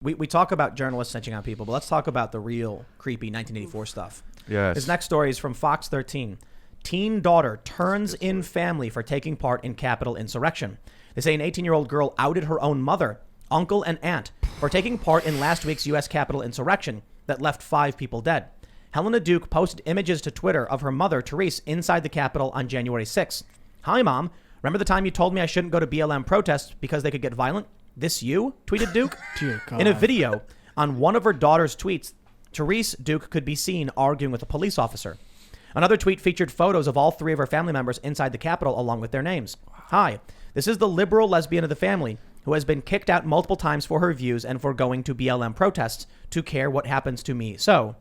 we talk about journalists snitching on people, but let's talk about the real creepy 1984 stuff. Yes. This next story is from Fox 13. Teen daughter turns in family for taking part in Capitol insurrection. They say an 18-year-old girl outed her own mother, uncle, and aunt for taking part in last week's U.S. Capitol insurrection that left 5 people dead. Helena Duke posted images to Twitter of her mother, Therese, inside the Capitol on January 6th. Hi, Mom. Remember the time you told me I shouldn't go to BLM protests because they could get violent? This you? Tweeted Duke. Dear God. In a video on one of her daughter's tweets, Therese Duke could be seen arguing with a police officer. Another tweet featured photos of all 3 of her family members inside the Capitol along with their names. Hi, this is the liberal lesbian of the family who has been kicked out multiple times for her views and for going to BLM protests to care what happens to me. So,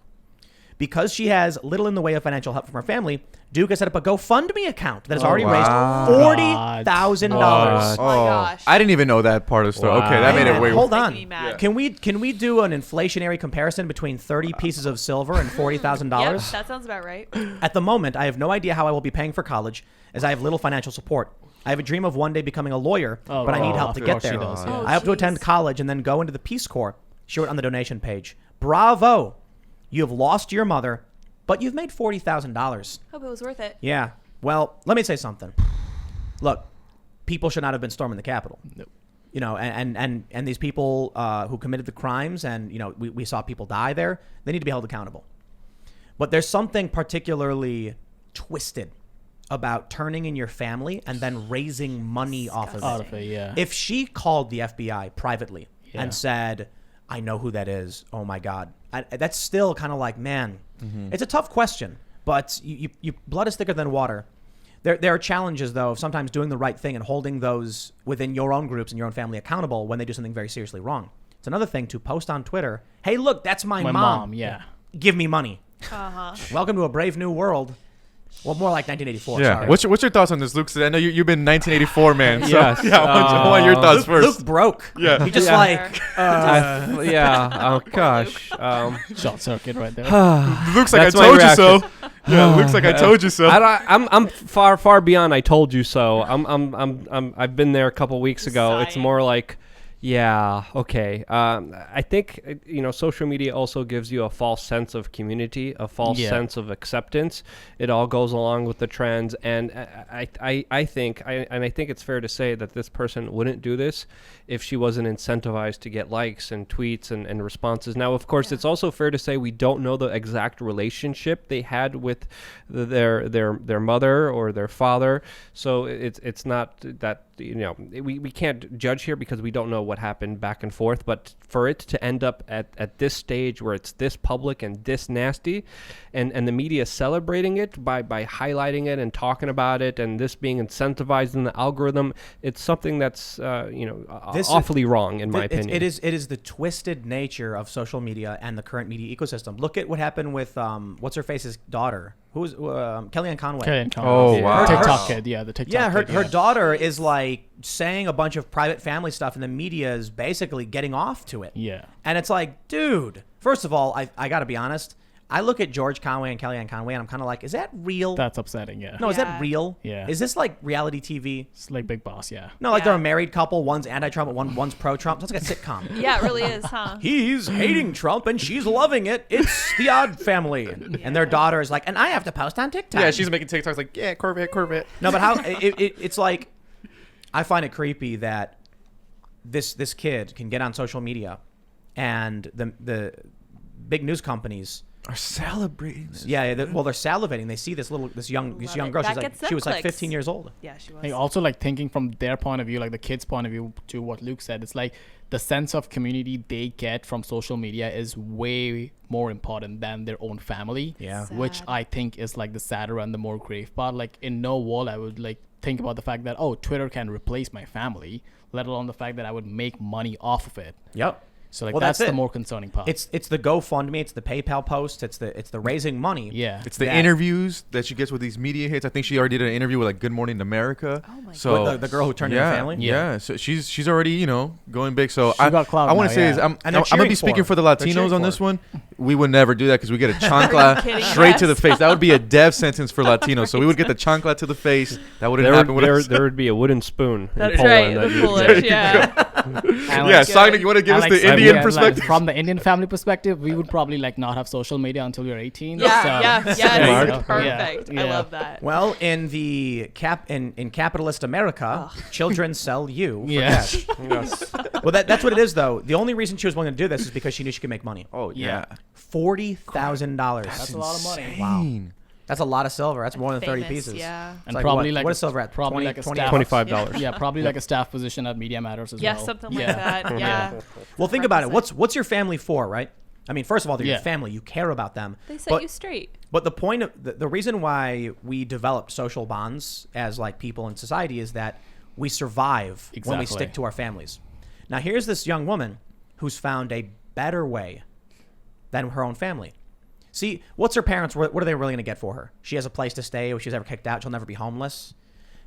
because she has little in the way of financial help from her family, Duke has set up a GoFundMe account that has already raised $40,000. Oh my gosh. I didn't even know that part of the story. Okay, that made it way. Hold Making me on. mad. Can we do an inflationary comparison between 30 pieces of silver and $40,000? Yep, that sounds about right. At the moment, I have no idea how I will be paying for college, as I have little financial support. I have a dream of one day becoming a lawyer, but I need help to get there. She does, yeah. I hope to attend college and then go into the Peace Corps. She wrote on the donation page. Bravo! You have lost your mother, but you've made $40,000. Hope it was worth it. Yeah. Well, let me say something. Look, people should not have been storming the Capitol. Nope. You know, and these people who committed the crimes, and you know, we saw people die there. They need to be held accountable. But there's something particularly twisted about turning in your family and then raising money off of Out it. of it, yeah. If she called the FBI privately Yeah. and said, I know who that is, oh my God, that's still kind of like, man, it's a tough question, but you blood is thicker than water. There are challenges, though, of sometimes doing the right thing and holding those within your own groups and your own family accountable when they do something very seriously wrong. It's another thing to post on Twitter, hey, look, that's my mom. Yeah. Give me money. Uh-huh. Welcome to a brave new world. Well, more like 1984. Yeah. Sorry. What's your thoughts on this, Luke? I know you've been 1984 man. So Yes. yeah, I want your thoughts first. Luke broke. Yeah. He just Yeah. like Oh gosh. Short circuit right there. Looks like That's I my told you so. reaction. Yeah, looks like I told you so. I'm far beyond. I told you so. I've been there a couple weeks ago. It's Sighing. more like, yeah, okay. I think social media also gives you a false sense of community, a false sense of acceptance. It all goes along with the trends, and I think it's fair to say that this person wouldn't do this if she wasn't incentivized to get likes and tweets and responses. Now, of course, it's also fair to say we don't know the exact relationship they had with their mother or their father, so it's not that we can't judge here because we don't know what happened back and forth. But for it to end up at this stage where it's this public and this nasty, and the media celebrating it by highlighting it and talking about it, and this being incentivized in the algorithm, it's something that's awfully wrong in my opinion. It is the twisted nature of social media and the current media ecosystem. Look at what happened with what's her face's daughter, who's Kellyanne Conway. Kellyanne Conway. Oh, Yeah. wow. TikTok kid, yeah, the TikTok Yeah, kid. her daughter is like saying a bunch of private family stuff, and the media is basically getting off to it. Yeah. And it's like, dude, first of all, I got to be honest. I look at George Conway and Kellyanne Conway, and I'm kind of like, is that real? That's upsetting, yeah. No, is Yeah. that real? Yeah. Is this like reality TV? It's like Big Boss, yeah. No, like Yeah. they're a married couple. One's anti-Trump, one's pro-Trump. Sounds like a sitcom. Yeah, it really is, huh? He's hating Trump and she's loving it. It's the Odd Family. And their daughter is like, and I have to post on TikTok. Yeah, she's making TikToks like, yeah, Corvette. No, but how it's like, I find it creepy that this kid can get on social media, and the big news companies Are celebrating this. they're salivating. They see this young girl. That She's gets she was like clicks. 15 years old. Yeah, she was. Like also like thinking from their point of view, like the kid's point of view, to what Luke said, it's like the sense of community they get from social media is way more important than their own family. Yeah. Which Sad. I think is like the sadder and the more grave part. Like in no world I would like think about the fact that, oh, Twitter can replace my family, let alone the fact that I would make money off of it. Yep. So like Well, that's that's the it. more concerning part. It's the GoFundMe, it's the PayPal post, it's the raising money. yeah. It's the That- interviews that she gets with these media hits. I think she already did an interview with like Good Morning America. Oh my so With the girl who turned in yeah, her family. Yeah. So she's already going big. So She got clout I want now, to say yeah. is I'm And they're gonna cheering be for speaking her. for the They're cheering Latinos on for this her. one. We would never do that because we get a Are you chancla kidding straight to the us? face. That would be a death sentence for Latinos. So we would get the chancla to the face. That wouldn't there happen with us. would be a wooden spoon. in That's Poland right. that The you- Polish, yeah. And Yeah, like, Sagnik, you want to give us I the like in Indian like, perspective. from the Indian family perspective, we would probably like not have social media until you're 18. Yeah, so, yeah, there yeah. you That's go. perfect. Yeah. I love that. Well, in the in capitalist America, children sell you for Yeah. cash. Yes. Well, that's what it is, though. The only reason she was willing to do this is because she knew she could make money. Oh yeah. $40,000. That's a lot of money. Wow. That's a lot of silver. That's more than 30 Famous, pieces. Yeah. It's And like probably what? like What is silver at? probably 20, like a 20 staff- bucks? $25. Yeah, probably like a staff position at Media Matters as Yeah, well. something like that. Yeah. Well, think about it. What's your family for, right? I mean, first of all, they're your Yeah. family. You care about them. They set but, you straight. But the point of the reason why we developed social bonds as like people in society is that we survive when we Exactly. stick to our families. Now, here's this young woman who's found a better way than her own family. See, what's her parents? What are they really going to get for her? She has a place to stay. If she's ever kicked out, she'll never be homeless.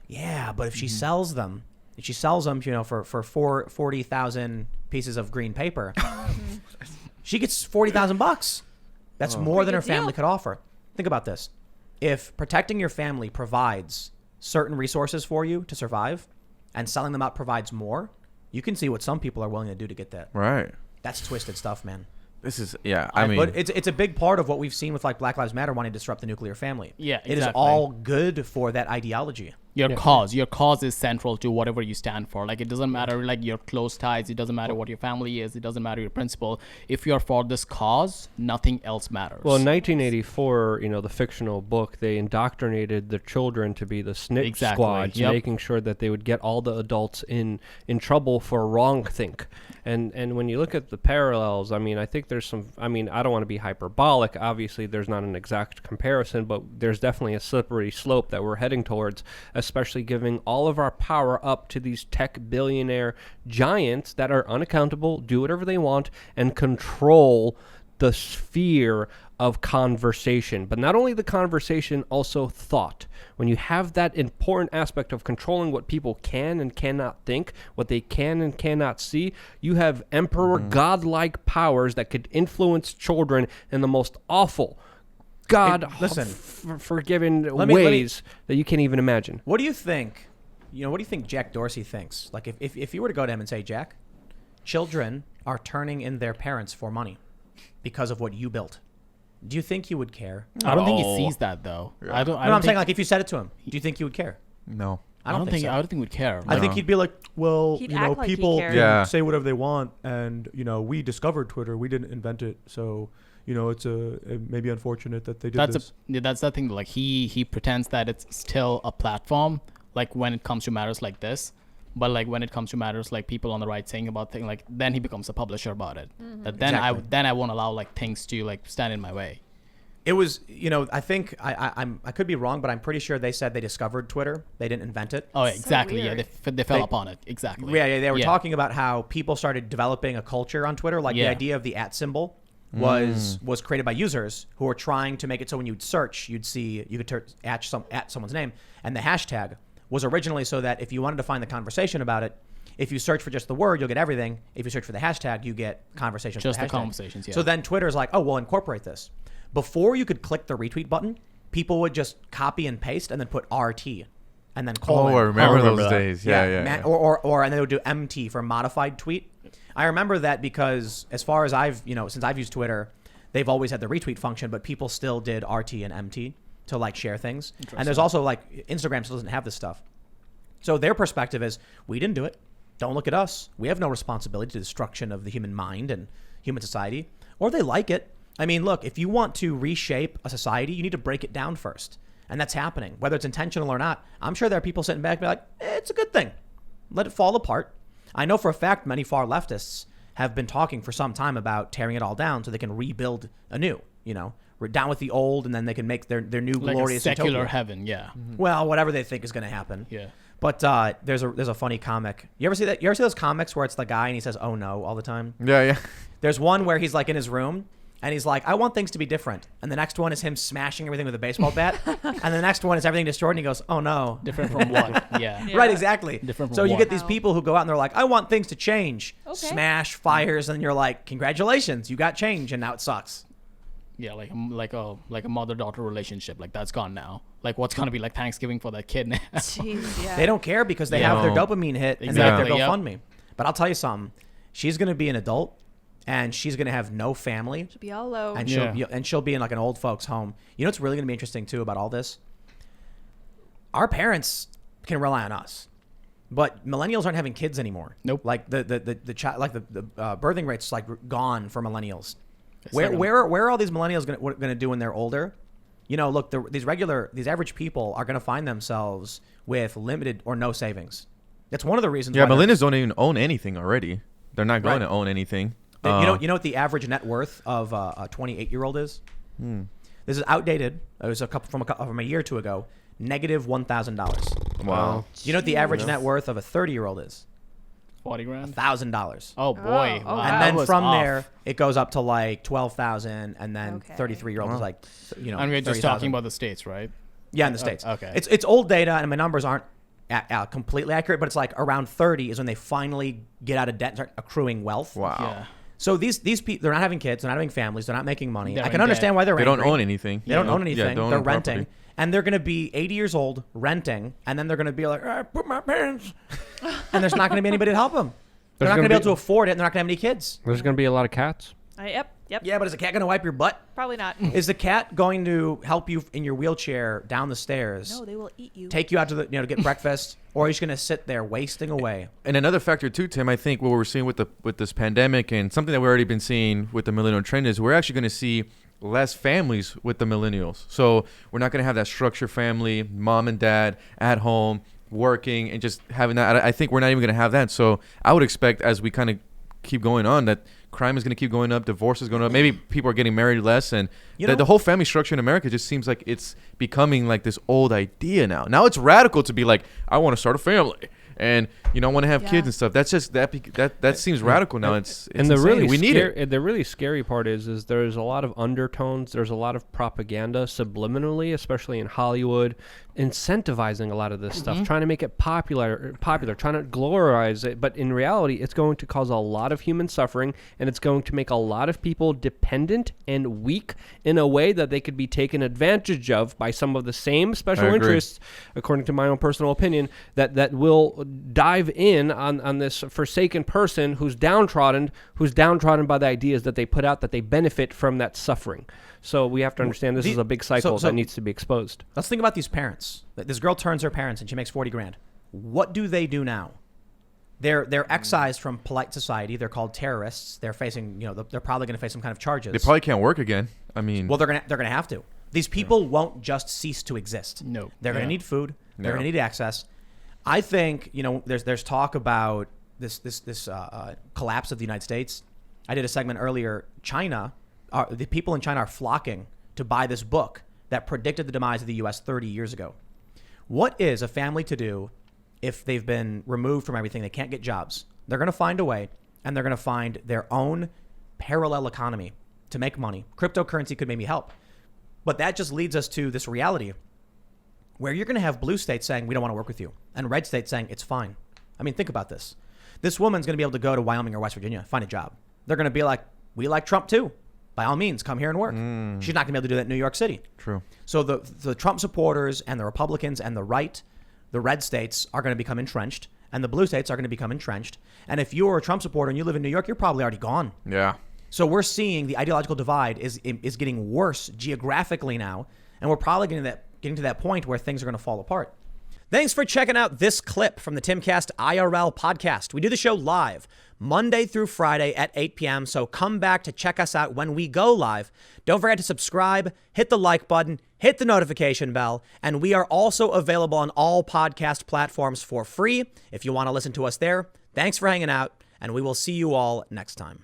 Yeah, but if she sells them, for 40,000 pieces of green paper, she gets $40,000. That's more than her Pretty good family deal. could offer. Think about this. If protecting your family provides certain resources for you to survive and selling them out provides more, you can see what some people are willing to do to get that. Right. That's twisted stuff, man. This is I mean, But it's a big part of what we've seen with like Black Lives Matter wanting to disrupt the nuclear family. Yeah, It is exactly. all good for that ideology. Your cause is central to whatever you stand for. Like, it doesn't matter like your close ties, it doesn't matter what your family is, it doesn't matter your principle. If you're for this cause, nothing else matters. Well, in 1984, the fictional book, they indoctrinated the children to be the snitch Exactly, squads, yep. making sure that they would get all the adults in trouble for wrong think. And when you look at the parallels, I mean, I think there's some. I mean, I don't want to be hyperbolic. Obviously, there's not an exact comparison, but there's definitely a slippery slope that we're heading towards, especially giving all of our power up to these tech billionaire giants that are unaccountable, do whatever they want, and control the sphere of conversation. But not only the conversation, also thought. When you have that important aspect of controlling what people can and cannot think, what they can and cannot see, you have emperor godlike powers that could influence children in the most awful, listen, forgiven let me- ways that you can't even imagine. What do you think? What do you think Jack Dorsey thinks? Like, if you were to go to him and say, Jack, children are turning in their parents for money because of what you built. Do you think he would care? I don't think he No. sees that though. Yeah. I don't. No, I don't I'm saying, think, like, if you said it to him, do you think he would care? no. I don't think so. I don't think we'd care. I think No. he'd be like, well, He'd act like he people cared. can Yeah. say whatever they want, and we discovered Twitter, we didn't invent it, so it's it may be unfortunate that they did this. That's the thing. Like, he pretends that it's still a platform. Like, when it comes to matters like this, but like when it comes to matters like people on the right saying about things, like then he becomes a publisher about it. But then Exactly. I won't allow like things to like stand in my way. It was, I think I could be wrong, but I'm pretty sure they said they discovered Twitter. They didn't invent it. Oh, So exactly. Yeah, weird. they fell They- upon it. Exactly. Yeah, they were talking about how people started developing a culture on Twitter. Like the Yeah. idea of the @ symbol was created by users who were trying to make it so when you'd search, you could at someone's name, and the hashtag was originally so that if you wanted to find the conversation about it, if you search for just the word, you'll get everything. If you search for the hashtag, you get conversations. Just with the hashtag. conversations, yeah. So then Twitter's like, oh, we'll incorporate this. Before you could click the retweet button, people would just copy and paste and then put RT and then colon. Oh, I remember remember those that. days. Yeah. Or and they would do MT for modified tweet. I remember that because as far as since I've used Twitter, they've always had the retweet function, but people still did RT and MT to like share things. And there's also like Instagram still doesn't have this stuff. So their perspective is, we didn't do it. Don't look at us. We have no responsibility to the destruction of the human mind and human society. Or they like it. I mean, look, if you want to reshape a society, you need to break it down first. And that's happening. Whether it's intentional or not, I'm sure there are people sitting back and be like, it's a good thing. Let it fall apart. I know for a fact many far leftists have been talking for some time about tearing it all down so they can rebuild anew. We're down with the old, and then they can make their new Like a glorious secular utopia. heaven. Yeah. Well, whatever they think is going to happen. Yeah. But there's a funny comic. You ever see that? You ever see those comics where it's the guy and he says, "Oh no," all the time? Yeah. There's one where he's like in his room and he's like, "I want things to be different." And the next one is him smashing everything with a baseball bat. And the next one is everything destroyed and he goes, "Oh no." Different from what? Yeah. Yeah. Right, exactly. Different from So you what? get these Wow. people who go out and they're like, "I want things to change." Okay. Smash fires, and you're like, "Congratulations, you got change," and now it sucks. Yeah, like a mother-daughter relationship. Like, that's gone now. Like, what's gonna be like Thanksgiving for that kid now? Jeez, yeah. They don't care because they Yeah. have their No. dopamine hit and they have their Exactly, yep. GoFundMe. But I'll tell you something. She's going to be an adult and she's going to have no family. Should be all low. And Yeah. she'll be in like an old folks home. You know what's really going to be interesting too about all this? Our parents can rely on us, but millennials aren't having kids anymore. Nope. Like the birthing rate's like gone for millennials. It's Where like a- where are all these millennials going to do when they're older? You know, look, these average people are going to find themselves with limited or no savings. That's one of the reasons. Yeah, why they're- millennials don't even own anything already. They're not going Right. to own anything. You know what the average net worth of a 28-year-old is? This is outdated. It was from a year or two ago. Negative $1,000. Wow. You know what the average net worth of a 30-year-old is? 40 grand. $1,000. Oh boy. Oh, Wow, And that then was from off. there, it goes up to like 12,000, and then Okay. 33-year-old is like, you know, And we're just 30,000. talking about the states, right? Yeah, in the States. okay. It's old data, and my numbers aren't completely accurate, but it's like around 30 is when they finally get out of debt and start accruing wealth. Wow. Yeah. So these people, they're not having kids, they're not having families, they're not making money. They're I in can understand debt. why they're They don't angry. own anything. They don't own Yeah, anything. don't They're own renting. property. And they're going to be 80 years old renting. And then they're going to be like, I put my pants. And there's not going to be anybody to help them. They're There's not going to gonna be be- able to afford it. And they're not going to have any kids. There's going to be a lot of cats. Yep. Yeah, but is the cat going to wipe your butt? Probably not. Is the cat going to help you in your wheelchair down the stairs? No, they will eat you. Take you out to to get breakfast? Or are you just going to sit there wasting away? And another factor too, Tim, I think what we're seeing with this pandemic and something that we've already been seeing with the millennial trend is we're actually going to see less families with the millennials. So we're not going to have that structured family, mom and dad at home working and just having that. I think we're not even going to have that. So I would expect as we kind of keep going on that crime is going to keep going up, divorce is going up. Maybe people are getting married less, and the whole family structure in America just seems like it's becoming like this old idea now. Now it's radical to be like, I want to start a family, and I want to have kids and stuff. That's just that seems radical now. It's And the insane. really we need it. The really scary part is there's a lot of undertones. There's a lot of propaganda subliminally, especially in Hollywood, incentivizing a lot of this stuff, trying to make it popular, trying to glorize it. But in reality, it's going to cause a lot of human suffering, and it's going to make a lot of people dependent and weak in a way that they could be taken advantage of by some of the same special I agree. interests, according to my own personal opinion, that will dive in on this forsaken person who's downtrodden by the ideas that they put out, that they benefit from that suffering. So we have to understand this is a big cycle so- that needs to be exposed. Let's think about these parents. This girl turns her parents and she makes 40 grand. What do they do now? They're excised from polite society. They're called terrorists. They're facing, they're probably going to face some kind of charges. They probably can't work again. I mean, Well, they're gonna have to. These people won't just cease to exist. No. They're gonna Yeah. need food. They're Yeah. gonna need access. I think there's talk about this collapse of the United States. I did a segment earlier. The people in China are flocking to buy this book that predicted the demise of the U.S. 30 years ago. What is a family to do if they've been removed from everything? They can't get jobs. They're going to find a way, and they're going to find their own parallel economy to make money. Cryptocurrency could maybe help. But that just leads us to this reality where you're going to have blue states saying, we don't want to work with you, and red states saying, it's fine. I mean, think about this. This woman's going to be able to go to Wyoming or West Virginia, find a job. They're going to be like, we like Trump too. By all means, come here and work. She's not going to be able to do that in New York City. true. So the Trump supporters and the Republicans and the right, the red states are going to become entrenched, and the blue states are going to become entrenched. And if you're a Trump supporter and you live in New York, you're probably already gone. Yeah. So we're seeing the ideological divide is getting worse geographically now, and we're probably getting to that point where things are going to fall apart. Thanks for checking out this clip from the Timcast IRL podcast. We do the show live Monday through Friday at 8 p.m., so come back to check us out when we go live. Don't forget to subscribe, hit the like button, hit the notification bell, and we are also available on all podcast platforms for free if you want to listen to us there. Thanks for hanging out, and we will see you all next time.